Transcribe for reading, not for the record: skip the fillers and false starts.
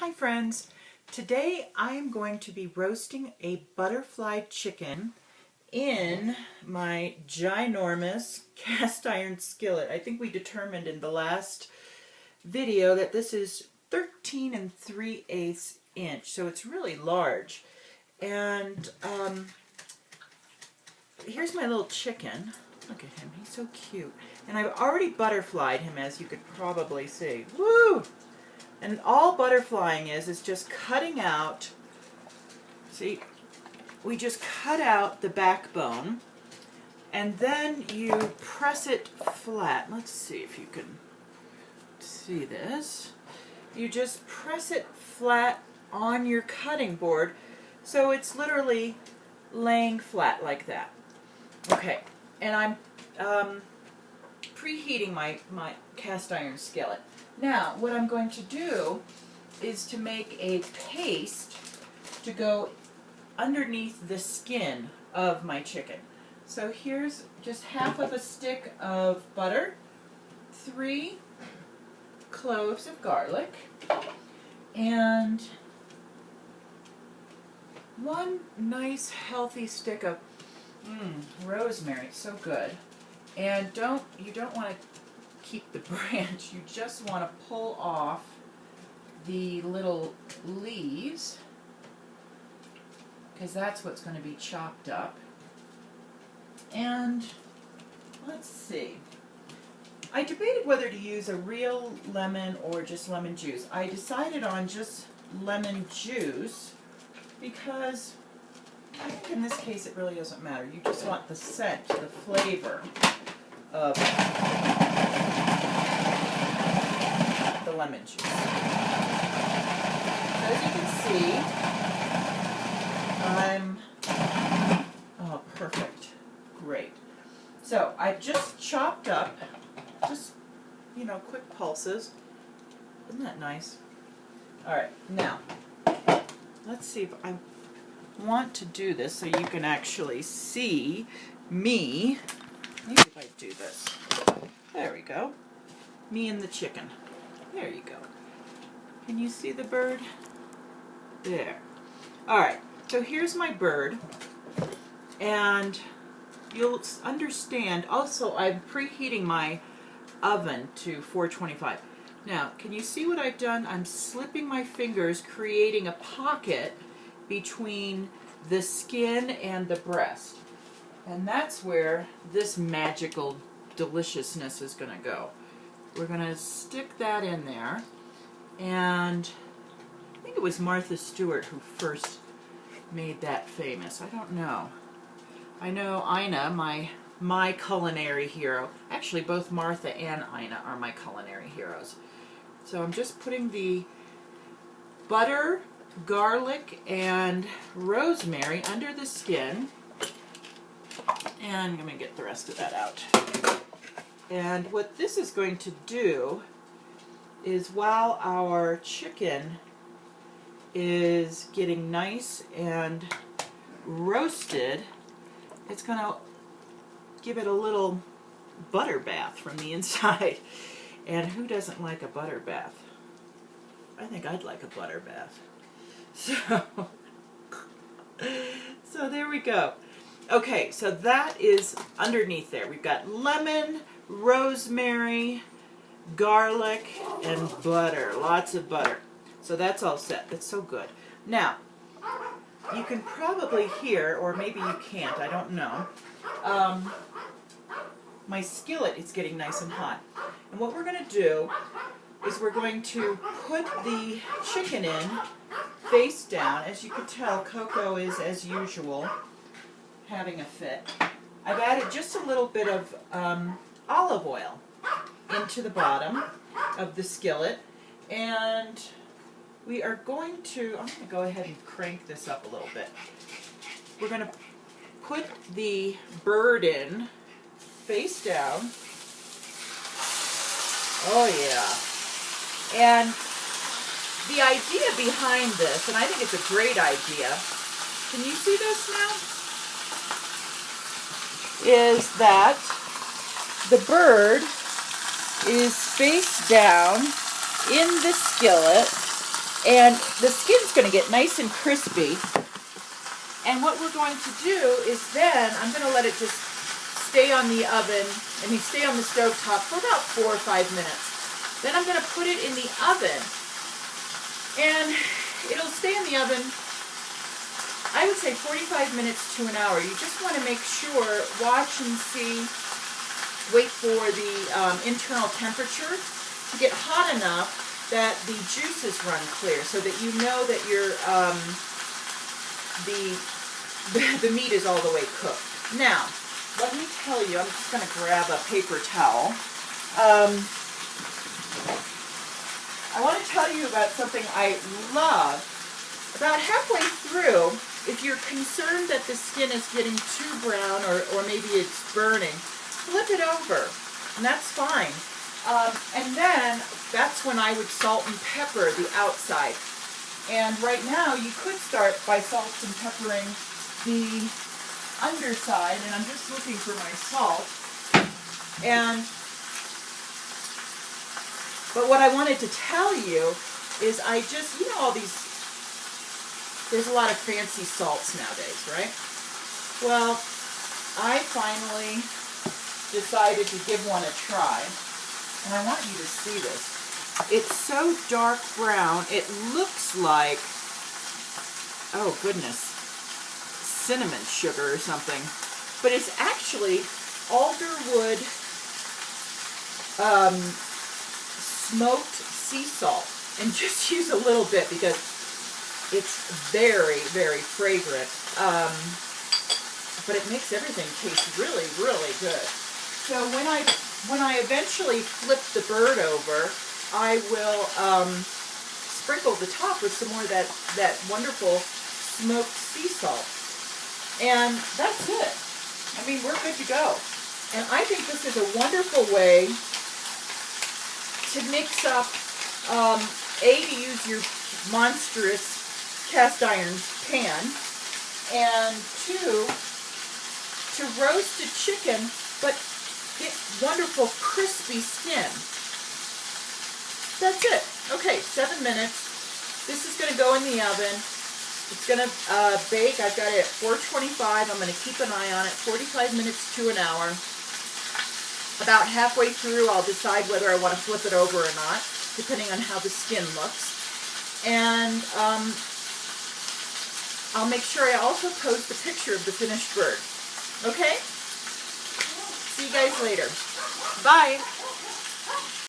Hi friends, today I am going to be roasting a butterfly chicken in my ginormous cast iron skillet. I think we determined in the last video that this is 13 3/8 inch, so it's really large. And here's my little chicken. Look at him, he's so cute. And I've already butterflied him, as you could probably see. Woo! And all butterflying is just cutting out, see, we just cut out the backbone, and then you press it flat. Let's see if you can see this. You just press it flat on your cutting board, so it's literally laying flat like that. Okay, and I'm preheating my cast iron skillet. Now, what I'm going to do is to make a paste to go underneath the skin of my chicken. So here's just half of a stick of butter, 3 cloves of garlic, and 1 nice healthy stick of rosemary. So good. And you don't want to keep the branch, you just want to pull off the little leaves, because that's what's going to be chopped up. And let's see, I debated whether to use a real lemon or just lemon juice. I decided on just lemon juice because I think in this case it really doesn't matter. You just want the scent, the flavor of the lemon juice. So as you can see, oh, perfect, great. So I've just chopped up, just, quick pulses. Isn't that nice? All right, now, let's see if I want to do this so you can actually see me. Maybe if I do this. There we go. Me and the chicken. There you go. Can you see the bird? There. Alright, so here's my bird. And you'll understand, also I'm preheating my oven to 425. Now, can you see what I've done? I'm slipping my fingers, creating a pocket between the skin and the breast. And that's where this magical deliciousness is going to go. We're going to stick that in there. And I think it was Martha Stewart who first made that famous. I don't know. I know Ina, my culinary hero. Actually, both Martha and Ina are my culinary heroes. So I'm just putting the butter, garlic, and rosemary under the skin. And I'm going to get the rest of that out. And what this is going to do is, while our chicken is getting nice and roasted, it's going to give it a little butter bath from the inside. And who doesn't like a butter bath? I think I'd like a butter bath. So there we go. Okay, so that is underneath there. We've got lemon, rosemary, garlic, and butter. Lots of butter. So that's all set. That's so good. Now, you can probably hear, or maybe you can't, I don't know, my skillet is getting nice and hot. And what we're going to do is we're going to put the chicken in face down. As you can tell, Coco is, as usual, having a fit. I've added just a little bit of olive oil into the bottom of the skillet, and we are going to, I'm going to go ahead and crank this up a little bit. We're going to put the bird in face down. Oh yeah. And the idea behind this, and I think it's a great idea, can you see this now? Is that the bird is face down in the skillet, And the skin's going to get nice and crispy. And what we're going to do is then I'm going to let it just stay on the oven, stay on the stove top for about 4 or 5 minutes. Then I'm going to put it in the oven, and it'll stay in the oven, I would say 45 minutes to an hour. You just want to make sure, watch and see, wait for the internal temperature to get hot enough that the juices run clear, so that you know that your the meat is all the way cooked. Now, let me tell you, I'm just going to grab a paper towel. I want to tell you about something I love. About halfway through, if you're concerned that the skin is getting too brown or maybe it's burning, flip it over, and that's fine. And then that's when I would salt and pepper the outside. And right now you could start by salt and peppering the underside, and I'm just looking for my salt. But what I wanted to tell you is I just, you know, all these, there's a lot of fancy salts nowadays, right? Well, I finally decided to give one a try, and I want you to see this. It's so dark brown, it looks like, oh goodness, cinnamon sugar or something, but it's actually alderwood smoked sea salt, and just use a little bit because it's very, very fragrant, but it makes everything taste really, really good. So when I eventually flip the bird over, I will sprinkle the top with some more of that wonderful smoked sea salt. And that's it. I mean, we're good to go. And I think this is a wonderful way to mix up, to use your monstrous cast iron pan, and to roast a chicken, but get wonderful crispy skin. That's it. Okay, 7 minutes. This is going to go in the oven. It's going to bake. I've got it at 425. I'm going to keep an eye on it. 45 minutes to an hour. About halfway through, I'll decide whether I want to flip it over or not, depending on how the skin looks. And I'll make sure I also post a picture of the finished bird. Okay? See you guys later. Bye.